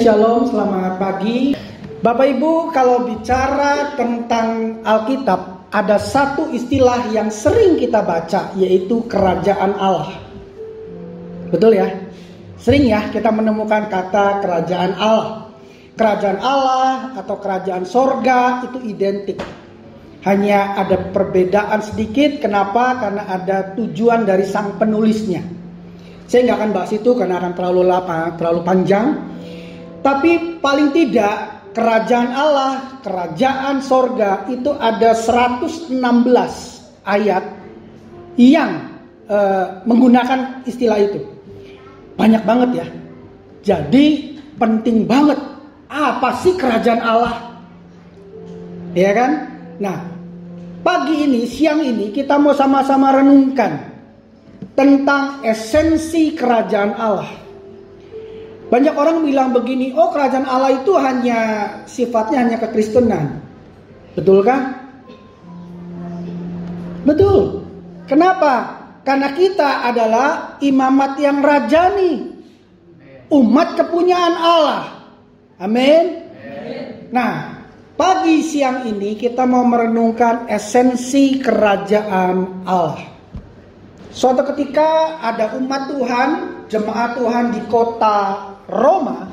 Shalom, selamat pagi. Bapak Ibu, kalau bicara tentang Alkitab, ada satu istilah yang sering kita baca, yaitu kerajaan Allah. Betul ya? Sering ya kita menemukan kata kerajaan Allah. Kerajaan Allah atau kerajaan sorga itu identik. Hanya ada perbedaan sedikit. Kenapa? Karena ada tujuan dari sang penulisnya. Saya nggak akan bahas itu karena akan terlalu panjang. Tapi paling tidak kerajaan Allah, kerajaan sorga itu ada 116 ayat yang menggunakan istilah itu. Banyak banget ya. Jadi penting banget. Apa sih kerajaan Allah? Ya kan? Nah, pagi ini, siang ini kita mau sama-sama renungkan tentang esensi kerajaan Allah. Banyak orang bilang begini, oh kerajaan Allah itu sifatnya hanya kekristenan. Betulkah? Betul. Kenapa? Karena kita adalah imamat yang rajani, umat kepunyaan Allah. Amin. Nah, pagi siang ini kita mau merenungkan esensi kerajaan Allah. Suatu ketika ada umat Tuhan, jemaat Tuhan di kota Roma,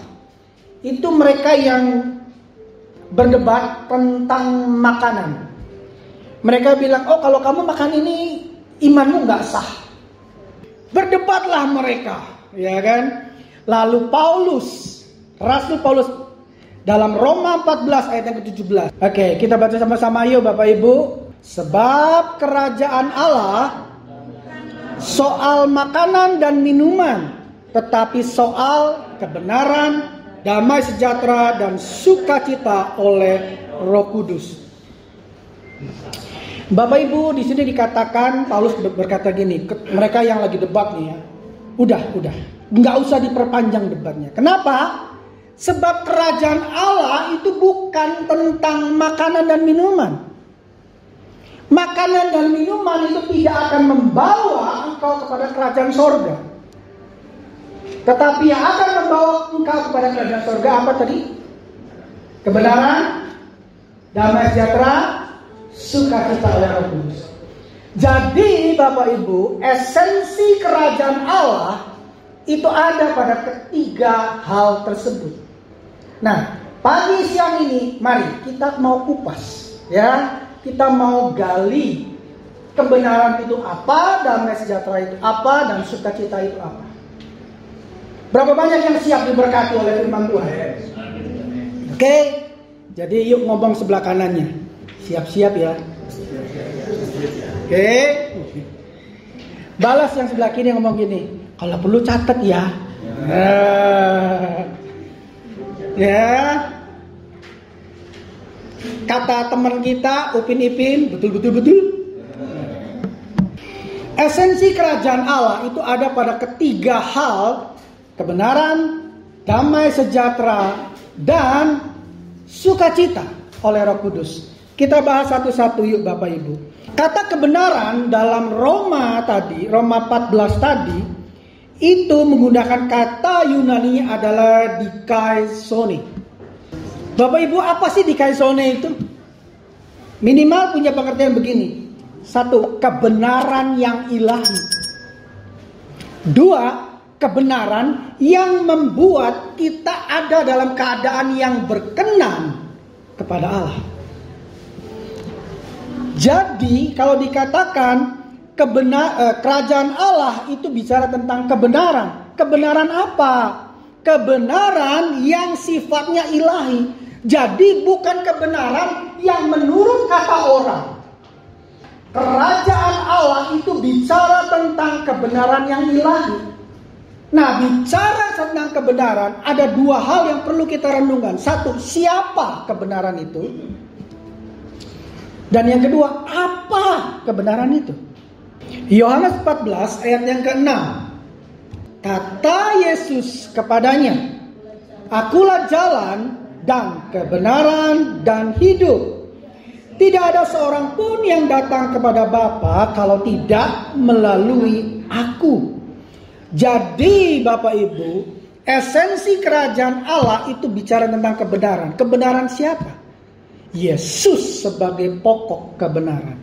itu mereka yang berdebat tentang makanan. Mereka bilang, oh kalau kamu makan ini imanmu nggak sah. Berdebatlah mereka, ya kan? Lalu Rasul Paulus dalam Roma 14 ayat yang ke-17. Oke, kita baca sama-sama yuk Bapak Ibu. Sebab kerajaan Allah soal makanan dan minuman, tetapi soal kebenaran, damai sejahtera dan sukacita oleh Roh Kudus. Bapak Ibu, di sini dikatakan Paulus berkata gini, mereka yang lagi debat nih ya. Udah, nggak usah diperpanjang debatnya. Kenapa? Sebab kerajaan Allah itu bukan tentang makanan dan minuman. Makanan dan minuman itu tidak akan membawa engkau kepada kerajaan sorga. Tetapi yang akan membawa engkau kepada kerajaan sorga apa tadi? Kebenaran, damai sejahtera, sukacita oleh Roh Kudus. Jadi Bapak Ibu, esensi kerajaan Allah itu ada pada ketiga hal tersebut. Nah, pagi siang ini mari kita mau kupas ya. Kita mau gali kebenaran itu apa, damai sejahtera itu apa, dan sukacita itu apa. Berapa banyak yang siap diberkati oleh firman Tuhan? Oke, jadi yuk ngomong sebelah kanannya. Siap-siap ya. Oke. Balas yang sebelah kiri ngomong gini. Kalau perlu catat ya. Ya. Kata teman kita Upin Ipin, betul. Esensi kerajaan Allah itu ada pada ketiga hal: kebenaran, damai sejahtera, dan sukacita oleh Roh Kudus. Kita bahas satu-satu yuk Bapak Ibu. Kata kebenaran dalam Roma 14 tadi itu menggunakan kata Yunani adalah dikaisone. Bapak Ibu, apa sih dikaisone itu? Minimal punya pengertian begini. 1, kebenaran yang ilahi. 2, kebenaran yang membuat kita ada dalam keadaan yang berkenan kepada Allah. Jadi kalau dikatakan kerajaan Allah itu bicara tentang kebenaran. Kebenaran apa? Kebenaran yang sifatnya ilahi. Jadi bukan kebenaran yang menurut kata orang. Kerajaan Allah itu bicara tentang kebenaran yang ilahi. Nah, bicara tentang kebenaran, ada dua hal yang perlu kita renungkan. 1, siapa kebenaran itu? Dan yang kedua, apa kebenaran itu? Yohanes 14 ayat yang ke-6. Kata Yesus kepadanya, Akulah jalan dan kebenaran dan hidup. Tidak ada seorang pun yang datang kepada Bapa kalau tidak melalui aku. Jadi Bapak Ibu, Esensi kerajaan Allah itu bicara tentang kebenaran. Kebenaran siapa? Yesus sebagai pokok kebenaran.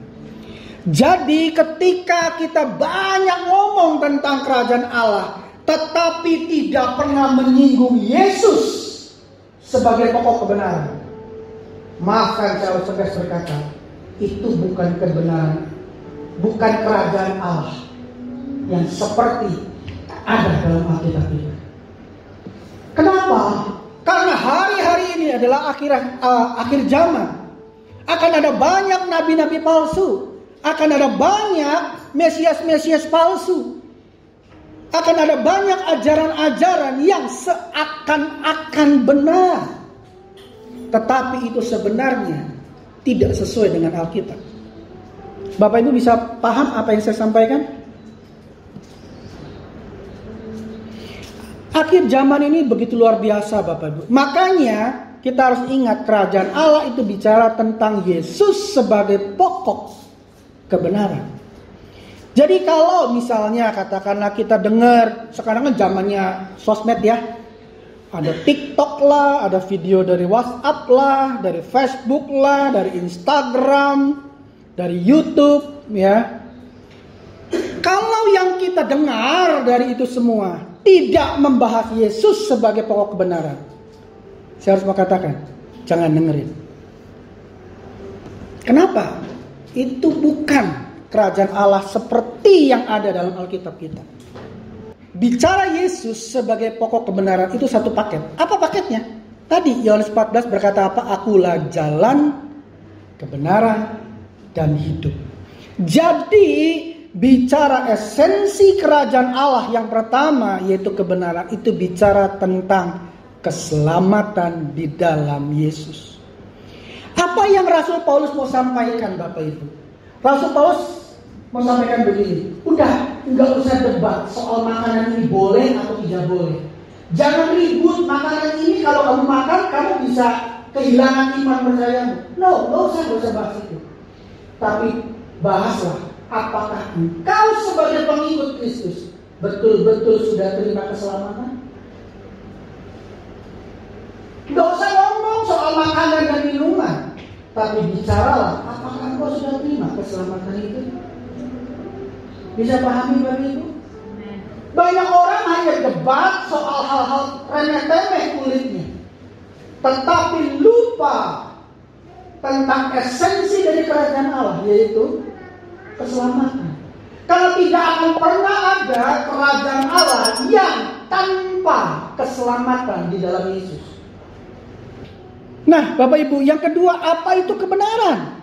Jadi ketika kita banyak ngomong tentang kerajaan Allah, tetapi tidak pernah menyinggung Yesus sebagai pokok kebenaran, maafkan saya tegas berkata, itu bukan kebenaran, bukan kerajaan Allah yang seperti ada dalam Alkitab itu. Kenapa? Karena hari-hari ini adalah akhir zaman. Akan ada banyak nabi-nabi palsu. Akan ada banyak mesias-mesias palsu. Akan ada banyak ajaran-ajaran yang seakan-akan benar. Tetapi itu sebenarnya tidak sesuai dengan Alkitab. Bapak Ibu bisa paham apa yang saya sampaikan? Akhir zaman ini begitu luar biasa Bapak Ibu. Makanya kita harus ingat kerajaan Allah itu bicara tentang Yesus sebagai pokok kebenaran. Jadi kalau misalnya katakanlah kita dengar, sekarang kan zamannya sosmed ya. Ada TikTok lah, ada video dari WhatsApp lah, dari Facebook lah, dari Instagram, dari YouTube ya. Kalau yang kita dengar dari itu semua tidak membahas Yesus sebagai pokok kebenaran, saya harus mengatakan, jangan dengerin. Kenapa? Itu bukan kerajaan Allah seperti yang ada dalam Alkitab kita. Bicara Yesus sebagai pokok kebenaran itu satu paket. Apa paketnya? Tadi Yohanes 14 berkata apa? Akulah jalan, kebenaran, dan hidup. Jadi bicara esensi kerajaan Allah yang pertama yaitu kebenaran, itu bicara tentang keselamatan di dalam Yesus. Apa yang Rasul Paulus mau sampaikan Bapak Ibu? Rasul Paulus mau sampaikan begini, udah nggak usah debat soal makanan ini boleh atau tidak boleh. Jangan ribut makanan ini, kalau kamu makan kamu bisa kehilangan iman percayamu. No, nggak usah bahas itu. Tapi bahaslah, apakah engkau sebagai pengikut Kristus betul-betul sudah terima keselamatan? Nggak usah ngomong soal makanan dan minuman, tapi bicaralah, apakah engkau sudah terima keselamatan itu? Bisa pahami Bapak Ibu? Banyak orang hanya debat soal hal-hal remeh-temeh kulitnya, tetapi lupa tentang esensi dari kerajaan Allah, yaitu keselamatan. Karena tidak akan pernah ada kerajaan Allah yang tanpa keselamatan di dalam Yesus. Nah, Bapak Ibu, yang kedua, apa itu kebenaran?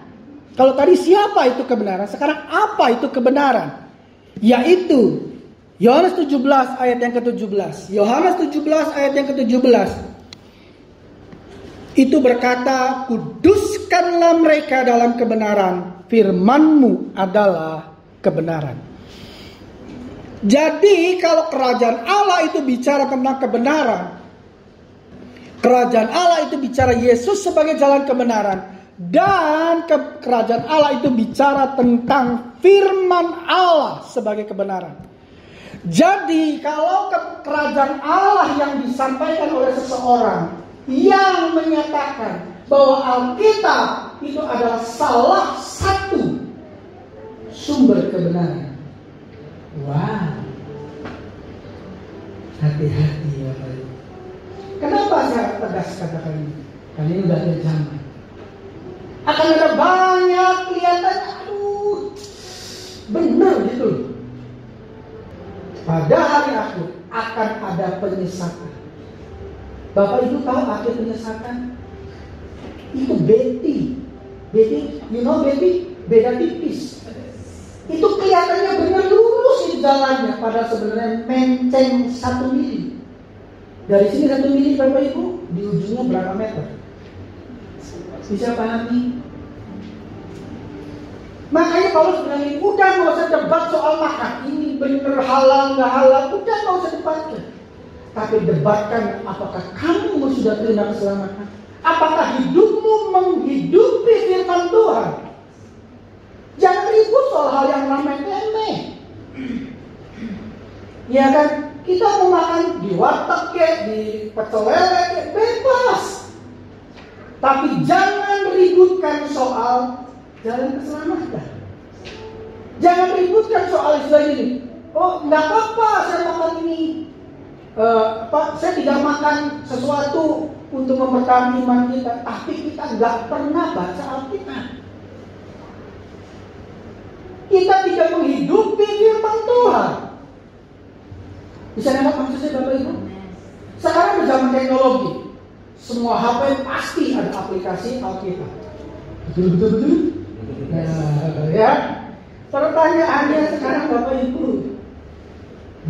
Kalau tadi siapa itu kebenaran, sekarang apa itu kebenaran? Yaitu Yohanes 17 ayat yang ke-17. Yohanes 17 ayat yang ke-17. Itu berkata, kuduskanlah mereka dalam kebenaran, firman-Mu adalah kebenaran. Jadi kalau kerajaan Allah itu bicara tentang kebenaran, kerajaan Allah itu bicara Yesus sebagai jalan kebenaran, dan kerajaan Allah itu bicara tentang firman Allah sebagai kebenaran. Jadi kalau kerajaan Allah yang disampaikan oleh seseorang yang menyatakan bahwa Alkitab itu adalah salah satu sumber kebenaran, wow, hati-hati ya Pak. Kenapa saya tegas katakan ini? Karena ini udah terjamah. Akan ada banyak kelihatan, aduh, benar gitu. Pada hari akhir akan ada penyesatan. Bapak Ibu tahu akhir penyesatan? Itu Betty, you know Betty, beda tipis. Itu kelihatannya benar lurus itu jalannya, padahal sebenarnya menceng 1 mili. Dari sini 1 mili Bapak Ibu, di ujungnya berapa meter? Bisa pahami? Makanya Paulus bilang ini, udah gak usah debat soal makan, ini benar halal nggak halal, udah gak usah debatkan. Tapi debatkan apakah kamu sudah terima keselamatan, apakah hidupmu menghidupi firman Tuhan. Jangan ribut soal hal yang remeh-temeh. Ya kan, Kita mau makan di warteg kek, di pecel lele kek, bebas. Tapi jangan ributkan soal jalan keselamatan. Jangan ributkan soal istilah ini. Oh, nggak apa-apa saya makan ini. Saya tidak makan sesuatu untuk mempertahankan iman kita, tapi kita nggak pernah baca Alkitab. Kita tidak menghidupi firman Tuhan. Bisa nangkap maksud saya Bapak Ibu? Sekarang zaman teknologi, semua HP pasti ada aplikasi Alkitab. Betul. Ya. Pertanyaannya sekarang Bapak Ibu,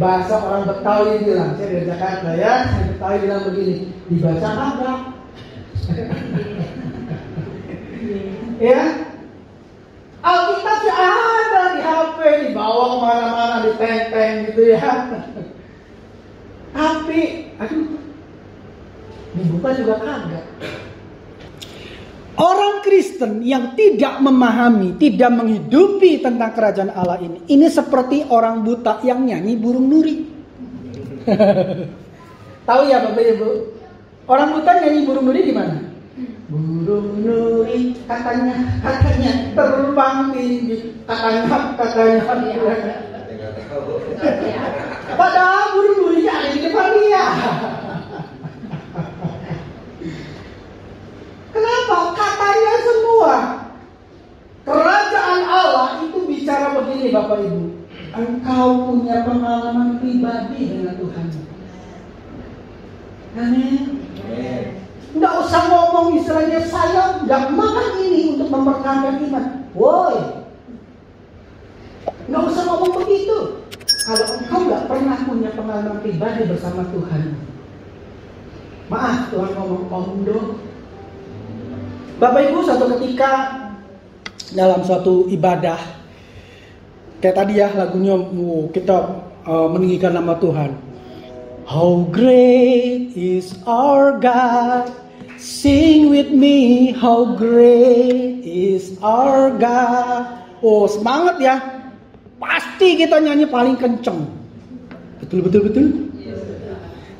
bahasa orang Betawi bilang, saya dari Jakarta ya, Betawi bilang begini, dibaca kagak? Ya, Alkitab ada di HP, dibawa kemana-mana, ditenteng gitu ya. Tapi, dibuka juga kagak. Orang Kristen yang tidak memahami, tidak menghidupi tentang kerajaan Allah ini seperti orang buta yang nyanyi burung nuri. Tahu ya Bapak Ibu? Orang buta nyanyi burung nuri gimana? Burung nuri katanya terbang tinggi, katanya. Padahal burung nuri ada di depan dia. Kenapa? Katanya semua. Kerajaan Allah itu bicara begini Bapak Ibu. Engkau punya pengalaman pribadi dengan Tuhan. Amin. Nggak usah ngomong istilahnya saya nggak makan ini untuk mempertahankan iman. Woi. Nggak usah ngomong begitu. Kalau engkau nggak pernah punya pengalaman pribadi bersama Tuhan. Maaf Tuhan ngomong ondo. Bapak Ibu, suatu ketika dalam suatu ibadah, kayak tadi ya lagunya kita meninggikan nama Tuhan. How great is our God, sing with me, how great is our God. Oh semangat ya, pasti kita nyanyi paling kenceng. Betul.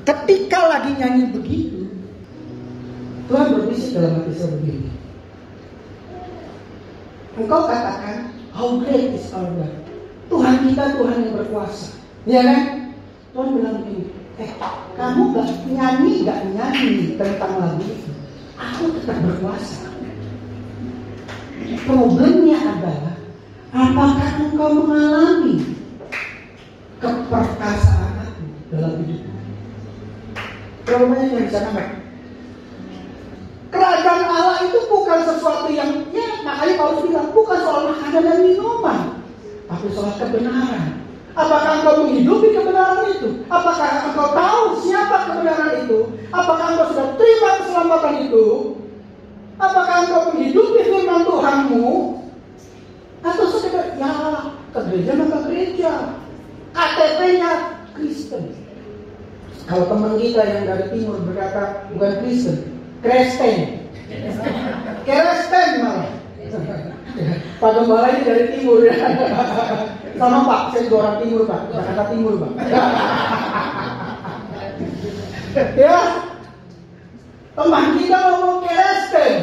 Ketika lagi nyanyi begitu, Tuhan berbisik dalam hati saya begini. Engkau katakan, how great is our God. Tuhan kita Tuhan yang berkuasa. Ya kan? Tuhan bilang begini, kamu gak nyanyi tentang lagu itu. Aku tetap berkuasa. Problemnya adalah, apakah engkau mengalami keperkasaan aku dalam hidupmu? Problemnya yang bisa nambah. Kerajaan Allah itu bukan sesuatu yang, ya makanya Paulus bilang, bukan soal makanan dan minuman, tapi soal kebenaran. Apakah engkau menghidupi kebenaran itu? Apakah engkau tahu siapa kebenaran itu? Apakah engkau sudah terima keselamatan itu? Apakah engkau menghidupi firman Tuhanmu? Atau sekedar, ya ke gereja maka gereja, KTP-nya Kristen. Kalau teman kita yang dari timur berkata bukan Kristen, Kristen malah. Pak Gembala ini dari timur ya. Sama Pak, saya juga orang timur Pak, Jakarta Timur Pak. Ya, teman kita ngomong Kristen.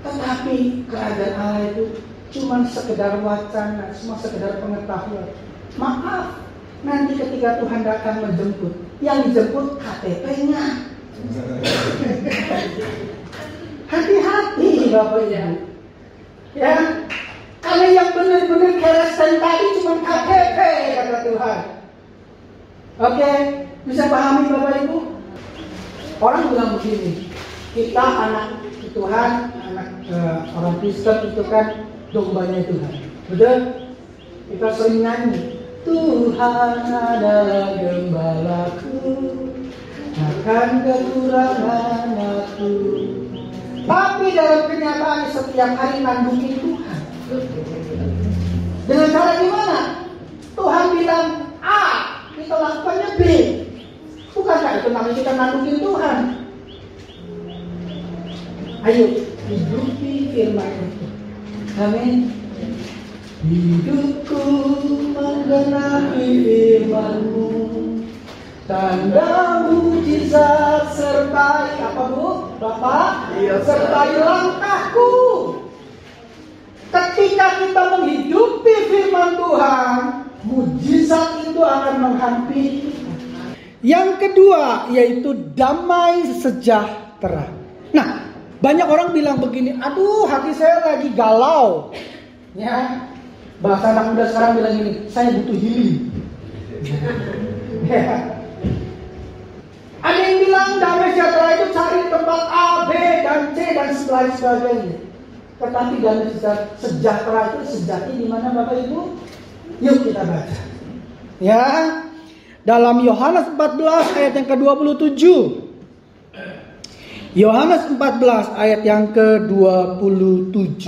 Tetapi kerajaan Allah itu cuma sekedar wacana, cuma sekedar pengetahuan. Maaf, nanti ketika Tuhan datang menjemput, yang dijemput KTP-nya. Hati-hati Bapak Ibu. Ya, karena yang benar-benar Kristen tadi cuma KTP kata Tuhan. Oke, bisa pahami Bapak Ibu? Orang bilang begini, kita anak Tuhan, anak orang Kristen itu kan dombanya Tuhan. Betul? Kita sering nyanyi, Tuhan adalah gembalaku, akan kekurangan aku. Tapi dalam kenyataan setiap hari nandukin Tuhan. Dengan cara gimana? Tuhan bilang A, kita lakukannya B. Bukankah itu namanya kita nandukin Tuhan? Ayo, hidupi firman itu. Amin. Hidupku menggenapi firman-Mu. Tanda mujizat sertai apa Bu? Bapak? Iya, sertai langkahku. Ketika kita menghidupi firman Tuhan, mujizat itu akan menghampiri kita. Yang kedua yaitu damai sejahtera. Nah, banyak orang bilang begini, aduh hati saya lagi galau. Ya, bahasa anak muda sekarang bilang gini, saya butuh healing. Ya. Ada yang bilang damai sejahtera itu cari tempat A, B, dan C dan lain sebagainya. Tetapi damai sejahtera itu sejati di mana Bapak Ibu? Yuk kita baca. Ya, dalam Yohanes 14 ayat yang ke-27. Yohanes 14 ayat yang ke-27.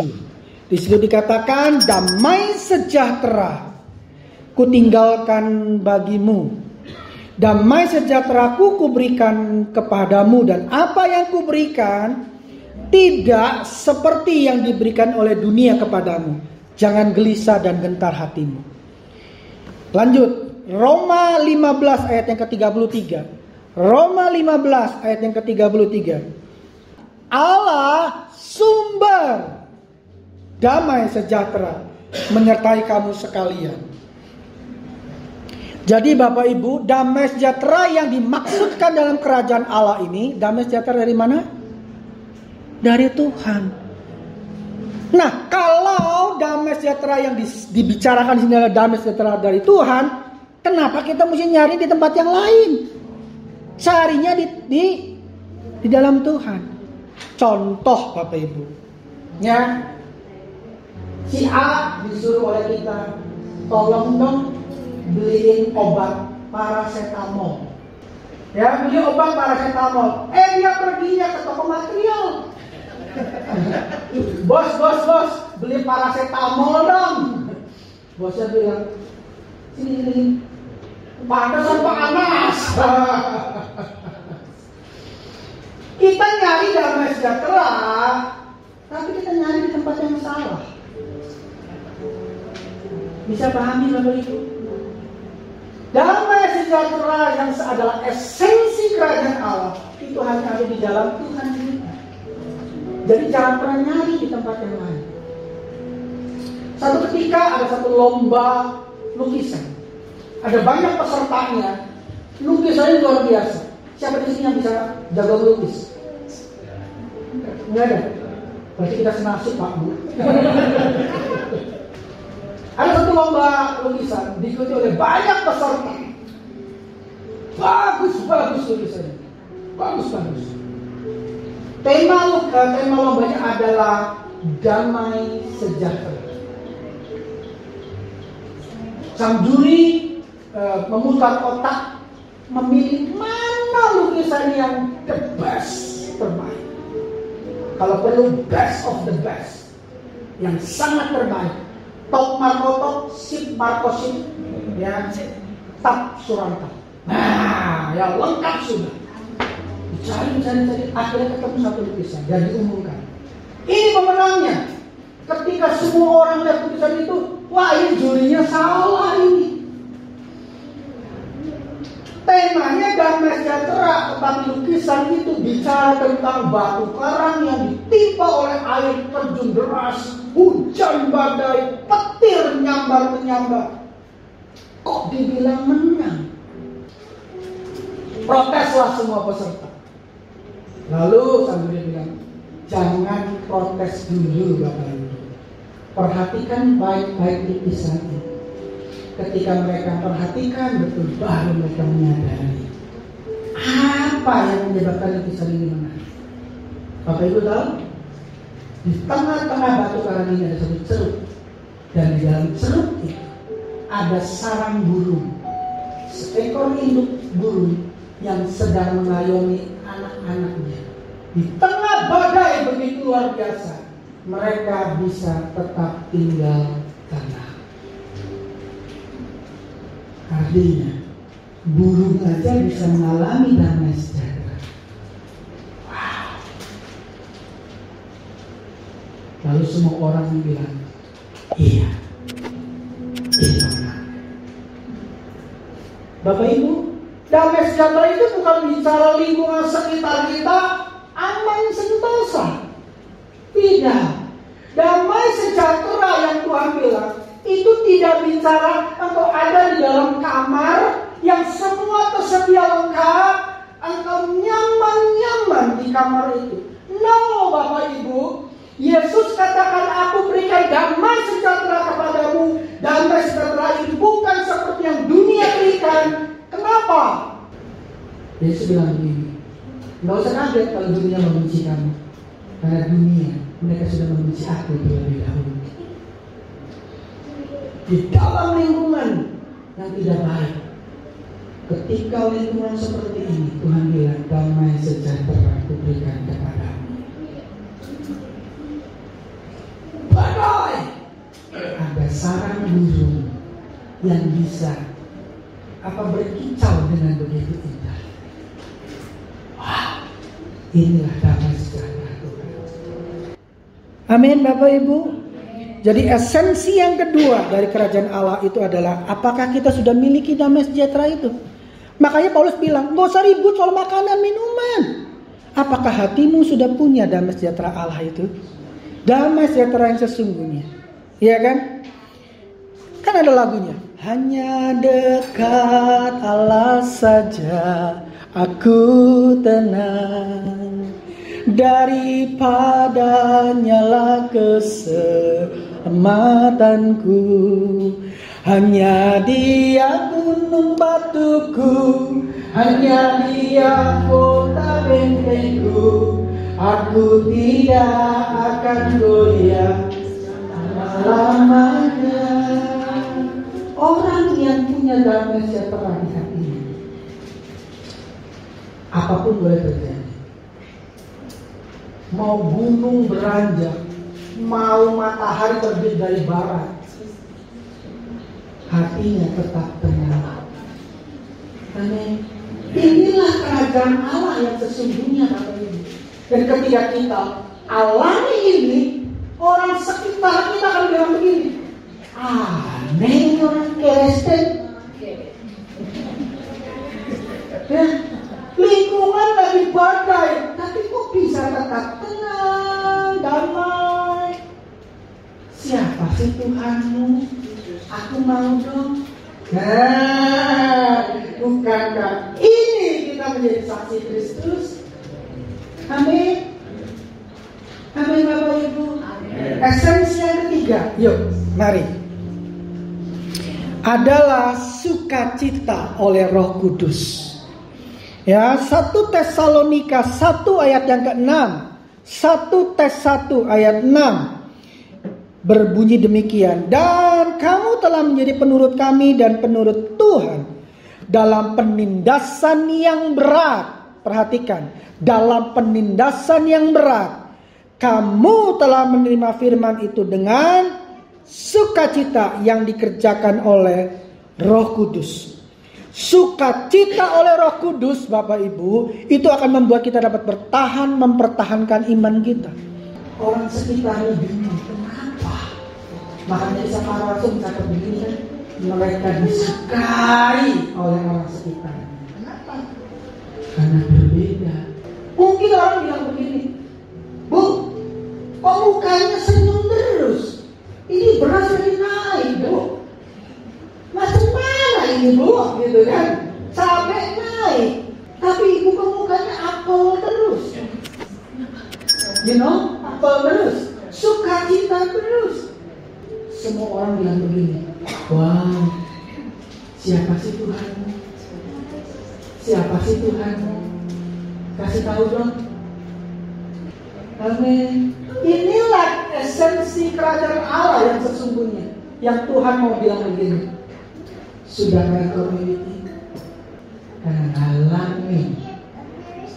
Di situ dikatakan, damai sejahtera kutinggalkan bagimu. Damai sejahteraku kuberikan kepadamu, dan apa yang kuberikan tidak seperti yang diberikan oleh dunia kepadamu. Jangan gelisah dan gentar hatimu. Lanjut, Roma 15 ayat yang ke-33. Roma 15 ayat yang ke-33. Allah sumber damai sejahtera menyertai kamu sekalian. Jadi Bapak Ibu, damai sejahtera yang dimaksudkan dalam kerajaan Allah ini, damai sejahtera dari mana? Dari Tuhan. Nah, kalau damai sejahtera yang dibicarakan di sini adalah damai sejahtera dari Tuhan, kenapa kita mesti nyari di tempat yang lain? Carinya di dalam Tuhan. Contoh Bapak Ibu, ya, si A disuruh oleh kita, tolong dong beliin obat paracetamol. Ya, beli obat paracetamol. Dia perginya ke toko material. Bos, beli paracetamol dong. Bosnya bilang, sini, pantesan panas. Kita nyari damai sejahtera, tapi kita nyari di tempat yang salah. Bisa pahami Bapak Ibu? Damai sejahtera yang adalah esensi kerajaan Allah itu hanya ada di dalam Tuhan kita. Jadi jangan pernah nyari di tempat yang lain. Satu ketika ada satu lomba lukisan. Ada banyak pesertanya. Lukisannya luar biasa. Siapa di sini yang bisa jago melukis? Enggak ada. Berarti kita senasib Pak Bu. Ada satu lomba lukisan diikuti oleh banyak peserta. Bagus lukisannya. Bagus. Tema lombanya adalah damai sejahtera. Sang juri memutar otak, memilih mana lukisan yang the best, terbaik. Kalau perlu best of the best, yang sangat terbaik. Top Marco top, sip Marco sip, ya, tap Suranta. Nah, ya lengkap sudah. Cari, akhirnya ketemu satu lukisan dan diumumkan. Ini pemenangnya. Ketika semua orang lihat lukisan itu, wah ini jurinya salah ini. Temanya damai sejahtera, tetapi lukisan itu bicara tentang batu karang yang ditimpa oleh air terjun deras, hujan badai, petir menyambar. Kok dibilang menang? Proteslah semua peserta. Lalu sang juri bilang, jangan protes dulu Bapak Ibu. Perhatikan baik-baik lukisan itu. Ketika mereka perhatikan betul, baru mereka menyadari apa yang menyebabkan lukisan ini menarik. Bapak Ibu tahu? Di tengah-tengah batu karang ini ada satu ceruk, dan di dalam ceruk itu ada sarang burung, seekor induk burung yang sedang mengayomi anak-anaknya. Di tengah badai begitu luar biasa, mereka bisa tetap tinggal tenang. Artinya, burung aja bisa mengalami damai sejahtera. Wow. Lalu semua orang bilang, iya, itu benar. Bapak Ibu, damai sejahtera itu bukan bicara lingkungan sekitar kita aman sentosa. Tidak. Damai sejahtera yang Tuhan bilang itu tidak bicara engkau ada di dalam kamar yang semua tersedia lengkap, engkau nyaman-nyaman di kamar itu. No, Bapak Ibu, Yesus katakan aku berikan damai sejahtera kepadamu. Damai sejahtera itu bukan seperti yang dunia berikan. Kenapa? Yesus bilang begini, nggak usah kaget kalau dunia membenci kamu, karena dunia mereka sudah membenci aku terlebih dahulu. Di dalam lingkungan yang tidak baik, ketika lingkungan seperti ini, Tuhan bilang damai sejahtera aku berikan kepadamu. Badai, ada sarang burung yang bisa berkicau dengan begitu indah. Wah, inilah damai sejahtera Tuhan. Amin, Bapak Ibu. Jadi esensi yang kedua dari kerajaan Allah itu adalah apakah kita sudah miliki damai sejahtera itu? Makanya Paulus bilang, gak usah ribut soal makanan minuman. Apakah hatimu sudah punya damai sejahtera Allah itu? Damai sejahtera yang sesungguhnya. Iya kan? Kan ada lagunya. Hanya dekat Allah saja aku tenang, daripada nyala keselamatanku. Hanya Dia gunung batuku, hanya Dia kota bentengku. Aku tidak akan goyah selamanya. Orang yang punya damai sejahtera di hatinya, apapun boleh terjadi. Mau gunung beranjak, mau matahari terbit dari barat, hatinya tetap tenang. Amin. Inilah kerajaan Allah yang sesungguhnya, Bapak Ibu. Dan ketika kita alami ini, orang sekitar kita akan bilang begini, aneh orang Kristen. Ya, lingkungan lagi badai, tapi kok bisa tetap tenang, damai. Siapa sih Tuhanmu? Aku mau dong. Nah, bukankah ini kita menjadi saksi Kristus? Amin. Amin, Bapak Ibu. Esensi yang ketiga, yuk, mari. Adalah sukacita oleh Roh Kudus. Ya, 1 Tesalonika 1 ayat yang ke-6. 1 Tes 1 ayat 6 berbunyi demikian. Dan kamu telah menjadi penurut kami dan penurut Tuhan dalam penindasan yang berat. Perhatikan, dalam penindasan yang berat kamu telah menerima firman itu dengan sukacita yang dikerjakan oleh Roh Kudus. Sukacita oleh Roh Kudus, Bapak Ibu, itu akan membuat kita dapat bertahan, mempertahankan iman kita. Orang sekitarnya bingung, kenapa? Makanya Isa para Rasul mencatat begini kan, mereka disukai oleh orang sekitar. Kenapa? Karena berbeda. Mungkin orang bilang begini, Bu, kok mukanya senyum terus? Ini beras lagi naik, Bu. Macam mana ini, Bu? Gitu kan? Cabai naik, tapi ibu kok mukanya apel terus. You know, apel terus, sukacita terus. Semua orang bilang begini, wow, siapa sih Tuhanmu? Siapa sih Tuhanmu? Kasih tahu dong. Amin. Inilah esensi kerajaan Allah yang sesungguhnya. Yang Tuhan mau bilang begini, sudahkah engkau memiliki? Karena alami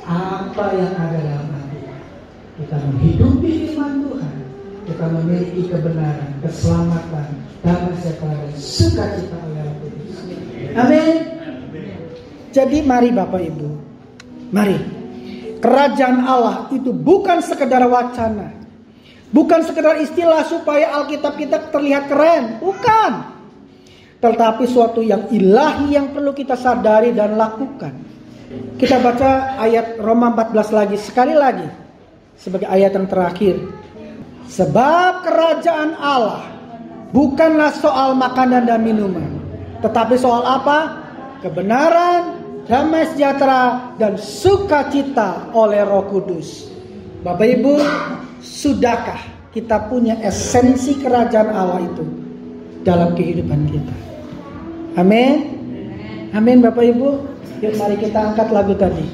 apa yang ada dalam hati. Kita menghidupi firman Tuhan, kita memiliki kebenaran, keselamatan, damai sejahtera dan sukacita oleh Roh Kudus. Amin. Jadi mari Bapak Ibu, mari. Kerajaan Allah itu bukan sekedar wacana, bukan sekedar istilah supaya Alkitab kita terlihat keren, bukan. tetapi suatu yang ilahi yang perlu kita sadari dan lakukan. Kita baca ayat Roma 14 lagi, sekali lagi, sebagai ayat yang terakhir. Sebab kerajaan Allah bukanlah soal makanan dan minuman, tetapi soal apa? Kebenaran, damai sejahtera, dan sukacita oleh Roh Kudus. Bapak Ibu, sudahkah kita punya esensi kerajaan Allah itu dalam kehidupan kita? Amin. Amin Bapak Ibu. Yuk mari kita angkat lagu tadi.